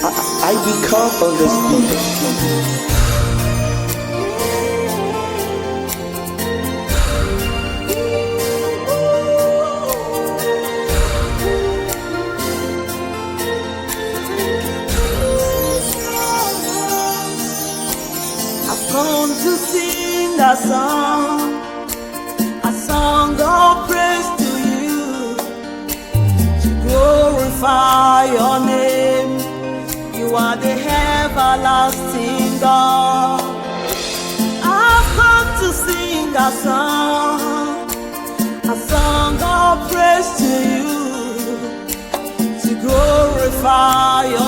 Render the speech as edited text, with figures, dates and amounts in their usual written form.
I become on this beat. I've come to sing a song of praise to you, to glorify your name. You are the everlasting God. I've come to sing a song of praise to you, to glorify your